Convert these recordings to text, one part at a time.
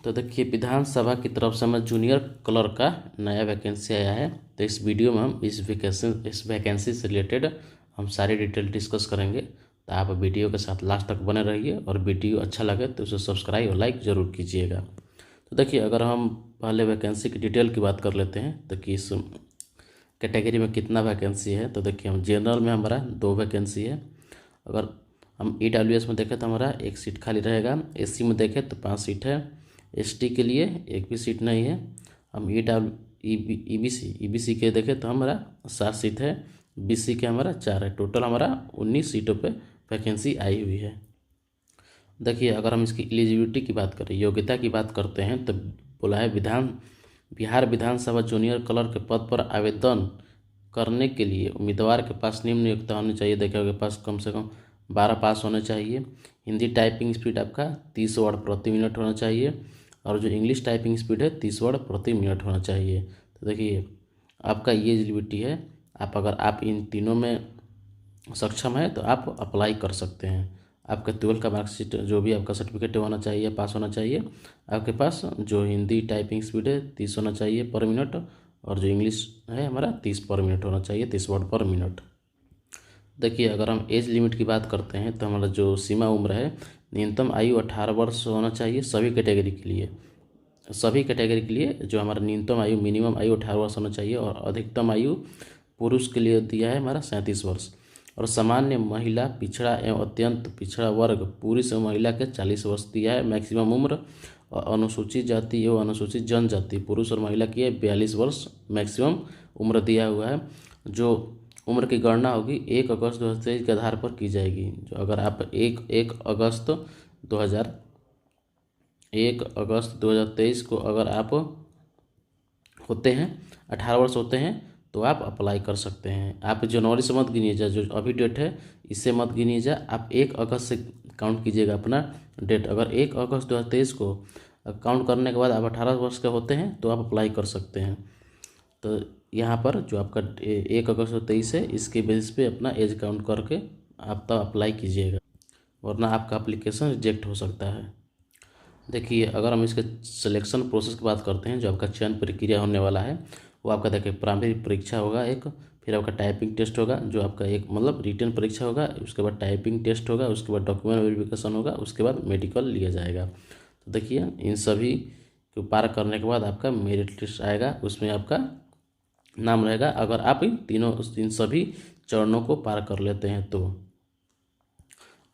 तो देखिए विधानसभा की तरफ से हमें जूनियर क्लर्क का नया वैकेंसी आया है। तो इस वीडियो में हम इस वैकेंसी से रिलेटेड हम सारी डिटेल डिस्कस करेंगे। तो आप वीडियो के साथ लास्ट तक बने रहिए और वीडियो अच्छा लगे तो उसे सब्सक्राइब और लाइक ज़रूर कीजिएगा। तो देखिए अगर हम पहले वैकेंसी की डिटेल की बात कर लेते हैं तो कि इस कैटेगरी में कितना वैकेंसी है। तो देखिए हम जनरल में हमारा 2 वैकेंसी है। अगर हम EWS में देखें तो हमारा 1 सीट खाली रहेगा। SC में देखें तो 5 सीट है। ST के लिए 1 भी सीट नहीं है। हम EBC के देखें तो हमारा 7 सीट है। BC के हमारा 4 है। टोटल हमारा 19 सीटों पे वैकेंसी आई हुई है। देखिए अगर हम इसकी एलिजिबिलिटी की बात करें, योग्यता की बात करते हैं तो बोला है बिहार विधानसभा जूनियर क्लर्क के पद पर आवेदन करने के लिए उम्मीदवार के पास निम्न योग्यता होनी चाहिए। देखिए आपके पास कम से कम 12 पास होने चाहिए। हिंदी टाइपिंग स्पीड आपका 30 वर्ड प्रति मिनट होना चाहिए और जो इंग्लिश टाइपिंग स्पीड है 30 वर्ड प्रति मिनट होना चाहिए। तो देखिए आपका ये एलिजिबिलिटी है। अगर आप इन तीनों में सक्षम है तो आप अप्लाई कर सकते हैं। आपका 12 का मार्कशीट जो भी आपका सर्टिफिकेट होना चाहिए, पास होना चाहिए। आपके पास जो हिंदी टाइपिंग स्पीड है 30 होना चाहिए पर मिनट और जो इंग्लिश है हमारा 30 पर मिनट होना चाहिए, 30 वर्ड पर मिनट। देखिए अगर हम एज लिमिट की बात करते हैं तो हमारा जो सीमा उम्र है, न्यूनतम आयु 18 वर्ष होना चाहिए सभी कैटेगरी के लिए। जो हमारा न्यूनतम आयु मिनिमम आयु 18 वर्ष होना चाहिए और अधिकतम आयु पुरुष के लिए दिया है हमारा 37 वर्ष। और सामान्य महिला, पिछड़ा एवं अत्यंत पिछड़ा वर्ग पुरुष एवं महिला के 40 वर्ष दिया है मैक्सिमम उम्र। और अनुसूचित जाति एवं अनुसूचित जनजाति पुरुष और महिला की 42 वर्ष मैक्सिमम उम्र दिया हुआ है। जो उम्र की गणना होगी 1 अगस्त 2023 के आधार पर की जाएगी। जो अगर आप 1 अगस्त 2023 को अगर आप होते हैं 18 वर्ष होते हैं तो आप अप्लाई कर सकते हैं। आप जनवरी से मत गिनिए जा, जो अभी डेट है इससे मत गिनिए जा, आप 1 अगस्त से काउंट कीजिएगा अपना डेट। अगर 1 अगस्त 2023 को काउंट करने के बाद आप 18 वर्ष के होते हैं तो आप अप्लाई कर सकते हैं। तो यहाँ पर जो आपका 1 अगस्त 2023 है इसके बेसिस पे अपना एज काउंट करके आप तब अप्लाई कीजिएगा, वरना आपका एप्लीकेशन रिजेक्ट हो सकता है। देखिए अगर हम इसके सिलेक्शन प्रोसेस की बात करते हैं, जो आपका चयन प्रक्रिया होने वाला है वो आपका देखिए प्रारंभिक परीक्षा होगा एक, फिर आपका टाइपिंग टेस्ट होगा जो आपका एक मतलब रिटन परीक्षा होगा, उसके बाद टाइपिंग टेस्ट होगा, उसके बाद डॉक्यूमेंट वेरिफिकेशन होगा, उसके बाद मेडिकल लिया जाएगा। तो देखिए इन सभी को पार करने के बाद आपका मेरिट लिस्ट आएगा, उसमें आपका नाम रहेगा अगर आप इन सभी चरणों को पार कर लेते हैं तो।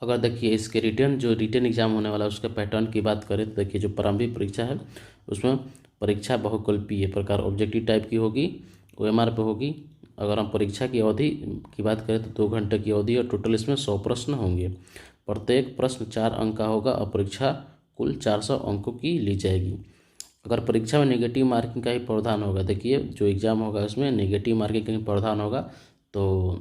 अगर देखिए इसके रिटन एग्जाम होने वाला है उसके पैटर्न की बात करें तो देखिए जो प्रारंभिक परीक्षा है उसमें परीक्षा बहुकल्पीय प्रकार ऑब्जेक्टिव टाइप की होगी, OMR पे होगी। अगर हम परीक्षा की अवधि की बात करें तो 2 घंटे की अवधि और टोटल इसमें 100 प्रश्न होंगे। प्रत्येक प्रश्न 4 अंक का होगा और परीक्षा कुल 400 अंकों की ली जाएगी। अगर परीक्षा में नेगेटिव मार्किंग का ही प्रावधान होगा, देखिए जो एग्ज़ाम होगा उसमें नेगेटिव मार्किंग का ही प्रावधान होगा, तो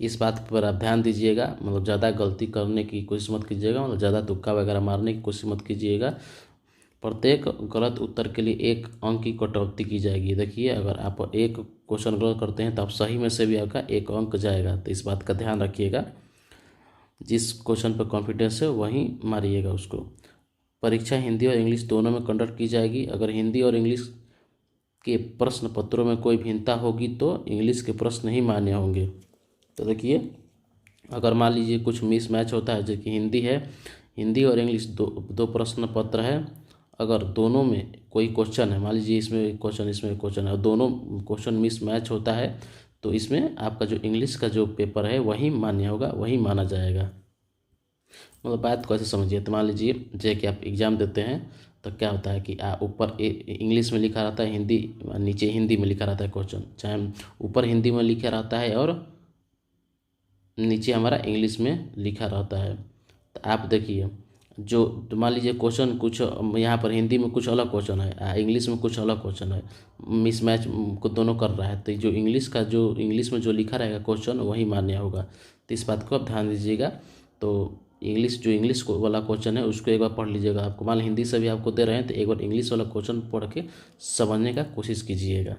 इस बात पर आप ध्यान दीजिएगा। मतलब ज़्यादा गलती करने की कोशिश मत कीजिएगा, मतलब ज़्यादा तुक्का वगैरह मारने की कोशिश मत कीजिएगा। प्रत्येक गलत उत्तर के लिए 1 अंक की कटौती की जाएगी। देखिए अगर आप 1 क्वेश्चन गलत करते हैं तो आप सही में से भी आपका 1 अंक जाएगा, तो इस बात का ध्यान रखिएगा। जिस क्वेश्चन पर कॉन्फिडेंस है वहीं मारिएगा उसको। परीक्षा हिंदी और इंग्लिश दोनों में कंडक्ट की जाएगी। अगर हिंदी और इंग्लिश के प्रश्न पत्रों में कोई भिन्नता होगी तो इंग्लिश के प्रश्न ही मान्य होंगे। तो देखिए अगर मान लीजिए कुछ मिस मैच होता है, जबकि हिंदी और इंग्लिश दो प्रश्न पत्र है, अगर दोनों में कोई क्वेश्चन है, मान लीजिए इसमें एक क्वेश्चन इसमें एक क्वेश्चन है और दोनों क्वेश्चन मिस मैच होता है तो इसमें आपका जो इंग्लिश का जो पेपर है वही मान्य होगा, वही माना जाएगा। मतलब बात को ऐसे समझिए, तो मान लीजिए जैसे कि आप एग्ज़ाम देते हैं तो क्या होता है कि ऊपर इंग्लिश में लिखा रहता है, नीचे हिंदी में लिखा रहता है क्वेश्चन, चाहे ऊपर हिंदी में लिखा रहता है और नीचे हमारा इंग्लिश में लिखा रहता है। तो आप देखिए जो मान लीजिए क्वेश्चन कुछ यहाँ पर हिंदी में कुछ अलग क्वेश्चन है, इंग्लिश में कुछ अलग क्वेश्चन है, मिसमैच को दोनों कर रहा है, तो जो इंग्लिश में जो लिखा रहेगा क्वेश्चन वही मान्य होगा। तो इस बात को आप ध्यान दीजिएगा। तो इंग्लिश वाला क्वेश्चन है उसको एक बार पढ़ लीजिएगा। आपको मान हिंदी से भी आपको दे रहे हैं तो एक बार इंग्लिश वाला क्वेश्चन पढ़ के समझने का कोशिश कीजिएगा।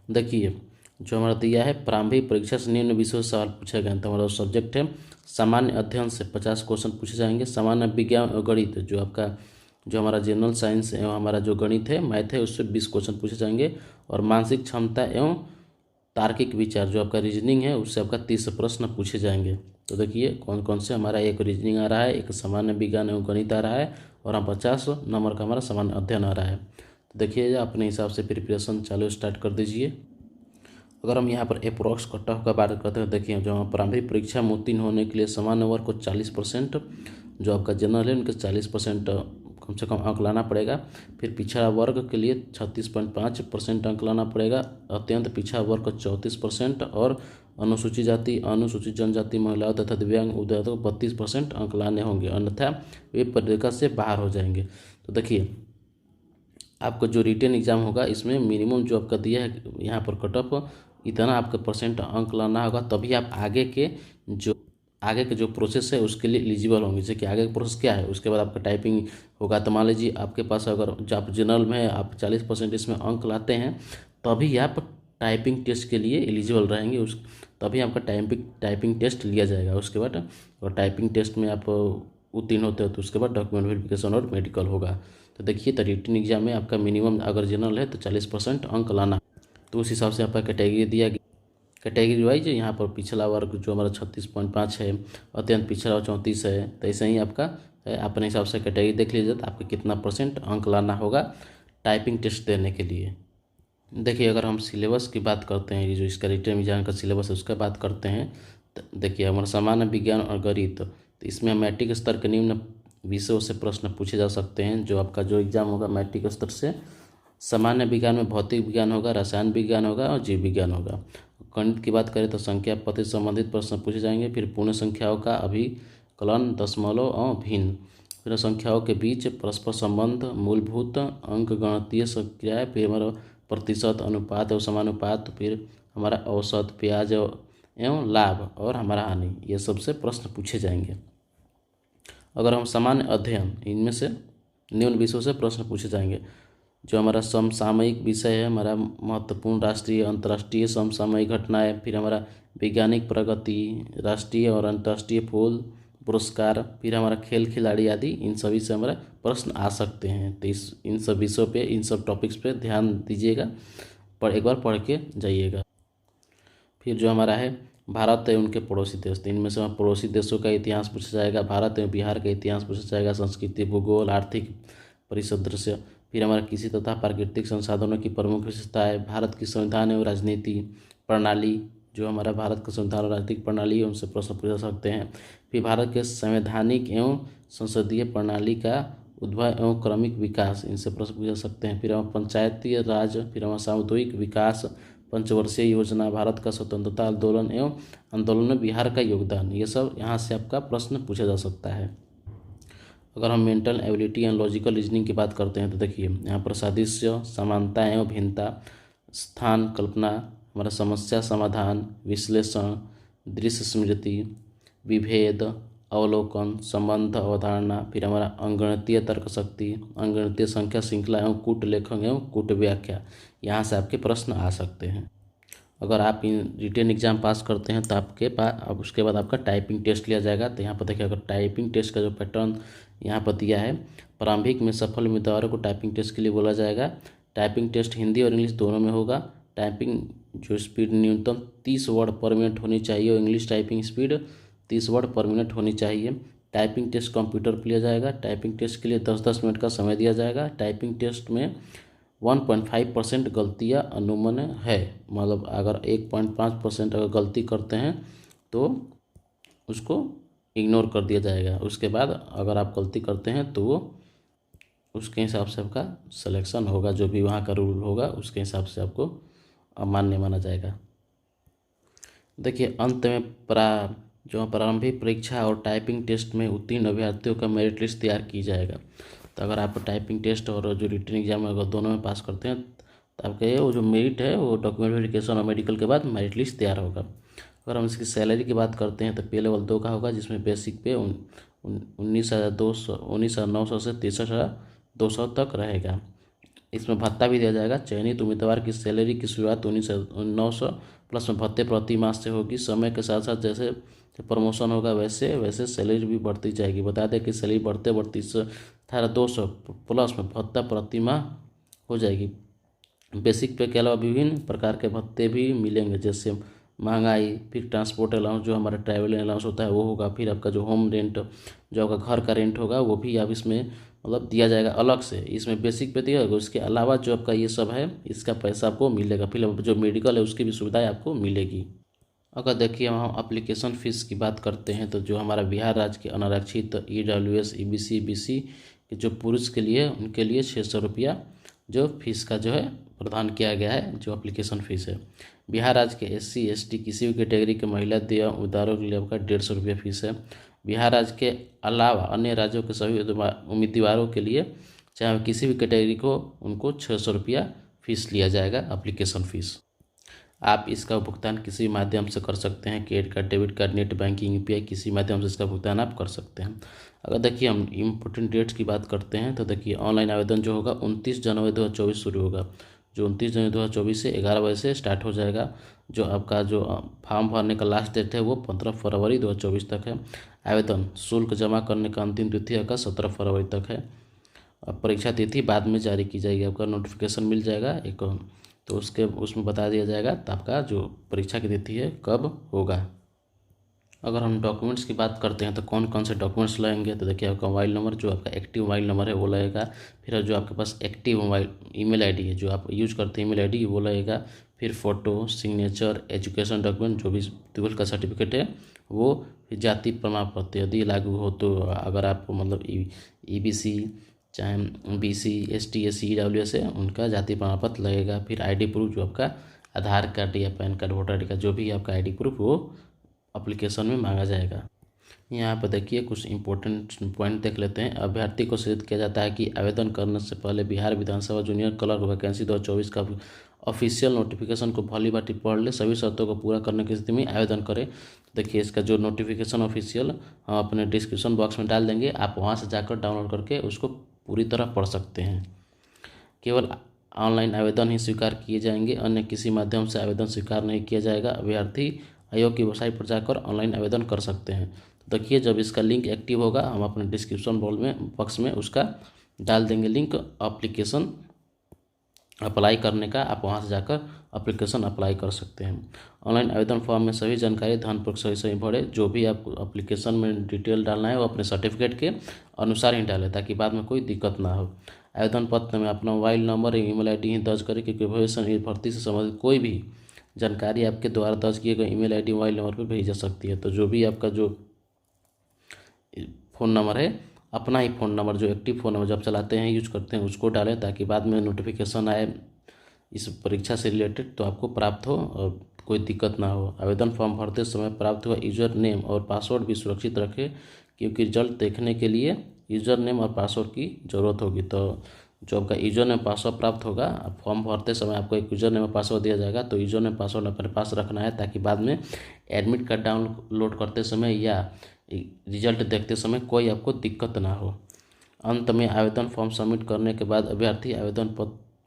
देखिए जो हमारा दिया है प्रारंभिक परीक्षा से निम्न विषयों से सवाल पूछे गए, तो हमारा सब्जेक्ट है सामान्य अध्ययन से 50 क्वेश्चन पूछे जाएंगे। सामान्य विज्ञान और गणित जो आपका जो हमारा जनरल साइंस एवं हमारा जो गणित है, मैथ है, उससे 20 क्वेश्चन पूछे जाएंगे। और मानसिक क्षमता एवं तार्किक विचार जो आपका रीजनिंग है, उससे आपका 30 प्रश्न पूछे जाएंगे। तो देखिए कौन कौन से हमारा, एक रीजनिंग आ रहा है, एक सामान्य विज्ञान एवं गणित आ रहा है, और हम 50 नंबर का हमारा सामान्य अध्ययन आ रहा है। तो देखिए अपने हिसाब से प्रिपरेशन चालू स्टार्ट कर दीजिए। अगर हम यहाँ पर अप्रोक्स कट ऑफ का बात करते हैं, देखिए जो हम प्रारंभिक परीक्षा में उत्तीर्ण होने के लिए सामान्य वर्ग को 40%, जो आपका जनरल है उनके 40% कम से कम अंक लाना पड़ेगा। फिर पिछड़ा वर्ग के लिए 36.5% अंक लाना पड़ेगा। अत्यंत पिछड़ा वर्ग को 34% और अनुसूचित जाति, अनुसूचित जनजाति, महिलाओं तथा दिव्यांग उद्योगों को 32% अंक लाने होंगे, अन्यथा वे परीक्षा से बाहर हो जाएंगे। तो देखिए आपका जो रिटन एग्जाम होगा, इसमें मिनिमम जो आपका दिया है यहाँ पर कट ऑफ, इतना आपका परसेंट अंक लाना होगा, तभी आप आगे के जो प्रोसेस है उसके लिए एलिजिबल होंगे। जैसे कि आगे का प्रोसेस क्या है, उसके बाद आपका टाइपिंग होगा। तो मान लीजिए आपके पास अगर जो आप जनरल में है, आप 40% इसमें अंक लाते हैं, तभी आप टाइपिंग टेस्ट के लिए एलिजिबल रहेंगे। तभी आपका टाइपिंग टेस्ट लिया जाएगा। उसके बाद और टाइपिंग टेस्ट में आप उत्तीर्ण होते हो तो उसके बाद डॉक्यूमेंट वेरिफिकेशन और मेडिकल होगा। तो देखिए तो रिटन एग्जाम में आपका मिनिमम अगर जनरल है तो 40% अंक लाना। तो उस हिसाब से आपका कैटेगरी दिया गया। कैटेगरी वाइज यहाँ पर पिछला वर्ग जो हमारा 36.5 है, अत्यंत पिछड़ा 34 है। तो ऐसे ही आपका अपने हिसाब से कैटेगरी देख लीजिए तो आपके कितना परसेंट अंक लाना होगा टाइपिंग टेस्ट देने के लिए। देखिए अगर हम सिलेबस की बात करते हैं, ये जो इसका रिटन एग्जाम का सिलेबस है उसका बात करते हैं, तो देखिए हमारा सामान्य विज्ञान और गणित, तो इसमें मैट्रिक स्तर के निम्न विषयों से प्रश्न पूछे जा सकते हैं। जो आपका जो एग्जाम होगा मैट्रिक स्तर से, सामान्य विज्ञान में भौतिक विज्ञान होगा, रसायन विज्ञान होगा और जीव विज्ञान होगा। गणित की बात करें तो संख्या पद्धति संबंधित प्रश्न पूछे जाएंगे। फिर पूर्ण संख्याओं का अभिकलन, दशमलव और भिन्न, फिर संख्याओं के बीच परस्पर संबंध, मूलभूत अंक गणितीय क्रियाएं, फिर हमारा प्रतिशत, अनुपात और समानुपात, फिर हमारा औसत, ब्याज एवं लाभ और हमारा हानि, ये सबसे प्रश्न पूछे जाएंगे। अगर हम सामान्य अध्ययन, इनमें से निम्न विषयों से प्रश्न पूछे जाएंगे। जो हमारा समसामयिक विषय है, हमारा महत्वपूर्ण राष्ट्रीय अंतर्राष्ट्रीय समसामयिक घटनाएं, फिर हमारा वैज्ञानिक प्रगति, राष्ट्रीय और अंतर्राष्ट्रीय फूल पुरस्कार, फिर हमारा खेल खिलाड़ी आदि, इन सभी से हमारा प्रश्न आ सकते हैं। तो इन सब विषयों पे, इन सब टॉपिक्स पे ध्यान दीजिएगा, एक बार पढ़ के जाइएगा। फिर जो हमारा है भारत एवं उनके पड़ोसी देश, तो इनमें से पड़ोसी देशों का इतिहास पूछा जाएगा, भारत एवं बिहार का इतिहास पूछा जाएगा, संस्कृति, भूगोल, आर्थिक परिदृश्य, फिर हमारा कृषि तथा प्राकृतिक संसाधनों की प्रमुख विशेषताएं, भारत की संविधान एवं राजनीति प्रणाली, जो हमारा भारत का संविधान और राजनीतिक प्रणाली है उनसे प्रश्न पूछ सकते हैं। फिर भारत के संवैधानिक एवं संसदीय प्रणाली का उद्भव एवं क्रमिक विकास, इनसे प्रश्न पूछ सकते हैं। फिर हम पंचायती राज, फिर हमारा सामुदायिक विकास, पंचवर्षीय योजना, भारत का स्वतंत्रता आंदोलन एवं आंदोलन में बिहार का योगदान, ये सब यहाँ से आपका प्रश्न पूछा जा सकता है। अगर हम mental ability and logical reasoning की बात करते हैं तो देखिए यहाँ पर सादृश्य, समानता एवं भिन्नता, स्थान कल्पना, हमारा समस्या समाधान, विश्लेषण, दृश्य स्मृति, विभेद, अवलोकन, संबंध, अवधारणा, फिर हमारा अंगणितीय तर्क शक्ति, अंगणितीय संख्या श्रृंखला एवं कूट लेखन एवं कूट व्याख्या, यहाँ से आपके प्रश्न आ सकते हैं। अगर आप इन रिटन एग्जाम पास करते हैं तो आपके पास अब उसके बाद आपका टाइपिंग टेस्ट लिया जाएगा। तो यहाँ पर देखिए अगर टाइपिंग टेस्ट का जो पैटर्न यहाँ पर दिया है, प्रारंभिक में सफल उम्मीदवारों को टाइपिंग टेस्ट के लिए बोला जाएगा। टाइपिंग टेस्ट हिंदी और इंग्लिश दोनों में होगा। टाइपिंग जो स्पीड न्यूनतम 30 वर्ड पर मिनट होनी चाहिए और इंग्लिश टाइपिंग स्पीड 30 वर्ड पर मिनट होनी चाहिए। टाइपिंग टेस्ट कंप्यूटर पर लिया जाएगा। टाइपिंग टेस्ट के लिए 10-10 मिनट का समय दिया जाएगा। टाइपिंग टेस्ट में 1.5% गलतियाँ अनुमन्य है, मतलब अगर 1.5% अगर गलती करते हैं तो उसको इग्नोर कर दिया जाएगा। उसके बाद अगर आप गलती करते हैं तो वो उसके हिसाब से आपका सिलेक्शन होगा, जो भी वहाँ का रूल होगा उसके हिसाब से आपको अमान्य माना जाएगा। देखिए अंत में जो प्रारंभिक परीक्षा और टाइपिंग टेस्ट में उत्तीर्ण अभ्यर्थियों का मेरिट लिस्ट तैयार की जाएगा। तो अगर आप टाइपिंग टेस्ट और जो रिटन एग्जाम अगर दोनों में पास करते हैं तो आपका वो जो मेरिट है वो डॉक्यूमेंट वेरिफिकेशन और मेडिकल के बाद मेरिट लिस्ट तैयार होगा। अगर हम इसकी सैलरी की बात करते हैं तो पे लेवल 2 का होगा, जिसमें बेसिक पे 19,900 से 63,200 तक रहेगा। इसमें भत्ता भी दिया जाएगा। चयनित उम्मीदवार की सैलरी की शुरुआत 19,900 प्लस में भत्ते प्रति माह से होगी। समय के साथ साथ जैसे प्रमोशन होगा वैसे वैसे सैलरी भी बढ़ती जाएगी। बता दें कि सैलरी बढ़ते बढ़ते 18,200 प्लस में भत्ता प्रति माह हो जाएगी। बेसिक पे के अलावा विभिन्न प्रकार के भत्ते भी मिलेंगे, जैसे महंगाई, फिर ट्रांसपोर्ट अलाउंस जो हमारा ट्रैवल अलाउंस होता है वो होगा, फिर आपका जो होम रेंट जो आपका घर का रेंट होगा वो भी आप इसमें मतलब दिया जाएगा अलग से। इसमें बेसिक पे दिया होगा, उसके अलावा जो आपका ये सब है इसका पैसा आपको मिलेगा। फिर जो मेडिकल है उसकी भी सुविधाएं आपको मिलेगी। अगर देखिए हम एप्लीकेशन फ़ीस की बात करते हैं तो जो हमारा बिहार राज्य के अनारक्षित EWS EBC BC के जो पुरुष के लिए उनके लिए 600 रुपया जो फीस का जो है प्रदान किया गया है, जो एप्लीकेशन फ़ीस है। बिहार राज्य के SC ST किसी भी कैटेगरी के महिला उम्मीदवारों के लिए आपका 150 रुपया फीस है। बिहार राज्य के अलावा अन्य राज्यों के सभी उम्मीदवारों के लिए चाहे किसी भी कैटेगरी को उनको 600 रुपया फीस लिया जाएगा एप्लीकेशन फ़ीस। आप इसका भुगतान किसी माध्यम से कर सकते हैं, credit card, debit card, net banking, UPI, किसी माध्यम से इसका भुगतान आप कर सकते हैं। अगर देखिए हम इम्पोर्टेंट डेट्स की बात करते हैं तो देखिए ऑनलाइन आवेदन जो होगा 29 जनवरी 2024 शुरू होगा, जो 29 जनवरी 2024 से 11 बजे से स्टार्ट हो जाएगा। जो आपका जो फॉर्म भरने का लास्ट डेट है वो 15 फरवरी 2024 तक है। आवेदन शुल्क जमा करने का अंतिम तिथि आपका 17 फरवरी तक है। अब परीक्षा तिथि बाद में जारी की जाएगी, आपका नोटिफिकेशन मिल जाएगा एक, तो उसमें बता दिया जाएगा तो आपका जो परीक्षा की तिथि है कब होगा। अगर हम डॉक्यूमेंट्स की बात करते हैं तो कौन कौन से डॉक्यूमेंट्स लगेंगे, तो देखिए आपका मोबाइल नंबर, जो आपका एक्टिव मोबाइल नंबर है वो लगेगा। फिर जो आपके पास एक्टिव मोबाइल ईमेल आईडी है, जो आप यूज करते हैं ईमेल आईडी, वो लगेगा। फिर फ़ोटो, सिग्नेचर, एजुकेशन डॉक्यूमेंट जो भी 12th का सर्टिफिकेट है वो, फिर जाति प्रमाण पत्र यदि लागू हो तो, अगर आप मतलब EBC चाहे BC ST SC EWS है उनका जाति प्रमाण पत्र लगेगा। फिर ID प्रूफ, जो आपका आधार कार्ड या पैन कार्ड, वोटर ID का जो भी आपका ID प्रूफ वो एप्लीकेशन में मांगा जाएगा। यहाँ पर देखिए कुछ इंपॉर्टेंट पॉइंट देख लेते हैं। अभ्यर्थी को सूचित किया जाता है कि आवेदन करने से पहले बिहार विधानसभा जूनियर क्लर्क वैकेंसी 2024 का ऑफिशियल नोटिफिकेशन को भली भांति पढ़ ले, सभी शर्तों को पूरा करने की स्थिति में आवेदन करें। देखिए इसका जो नोटिफिकेशन ऑफिशियल हम अपने डिस्क्रिप्शन बॉक्स में डाल देंगे, आप वहाँ से जाकर डाउनलोड करके उसको पूरी तरह पढ़ सकते हैं। केवल ऑनलाइन आवेदन ही स्वीकार किए जाएंगे, अन्य किसी माध्यम से आवेदन स्वीकार नहीं किया जाएगा। अभ्यर्थी आयोग की वेबसाइट पर जाकर ऑनलाइन आवेदन कर सकते हैं। तो देखिए जब इसका लिंक एक्टिव होगा हम अपने डिस्क्रिप्शन बॉक्स में उसका डाल देंगे लिंक एप्लीकेशन अप्लाई करने का, आप वहां से जाकर एप्लीकेशन अप्लाई कर सकते हैं। ऑनलाइन आवेदन फॉर्म में सभी जानकारी ध्यानपूर्वक सही सही भरें। जो भी आप एप्लीकेशन में डिटेल डालना है वो अपने सर्टिफिकेट के अनुसार ही डालें ताकि बाद में कोई दिक्कत ना हो। आवेदन पत्र में अपना मोबाइल नंबर या ईमेल आईडी ही दर्ज करें, क्योंकि भविष्य में भर्ती से संबंधित कोई भी जानकारी आपके द्वारा दर्ज किए गए ईमेल आईडी मोबाइल नंबर पर भेजी जा सकती है। तो जो भी आपका जो फ़ोन नंबर है, अपना ही फ़ोन नंबर, जो एक्टिव फ़ोन नंबर जब चलाते हैं यूज करते हैं उसको डालें, ताकि बाद में नोटिफिकेशन आए इस परीक्षा से रिलेटेड तो आपको प्राप्त हो और कोई दिक्कत ना हो। आवेदन फॉर्म भरते समय प्राप्त हुआ यूज़र नेम और पासवर्ड भी सुरक्षित रखें, क्योंकि रिजल्ट देखने के लिए यूज़र नेम और पासवर्ड की ज़रूरत होगी। तो जो आपका यूज़र नेम पासवर्ड प्राप्त होगा, फॉर्म भरते समय आपको एक यूज़र नेम और पासवर्ड दिया जाएगा, तो यूज़र नेम पासवर्ड अपने पास रखना है ताकि बाद में एडमिट कार्ड डाउनलोड करते समय या रिजल्ट देखते समय कोई आपको दिक्कत ना हो। अंत में आवेदन फॉर्म सबमिट करने के बाद अभ्यर्थी आवेदन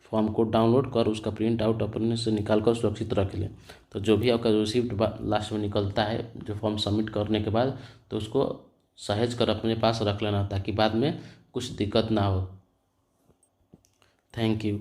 फॉर्म को डाउनलोड कर उसका प्रिंट आउट अपने से निकाल कर सुरक्षित रख लें। तो जो भी आपका रिसिप्ट लास्ट में निकलता है जो फॉर्म सबमिट करने के बाद, तो उसको सहेज कर अपने पास रख लेना ताकि बाद में कुछ दिक्कत ना हो। Thank you.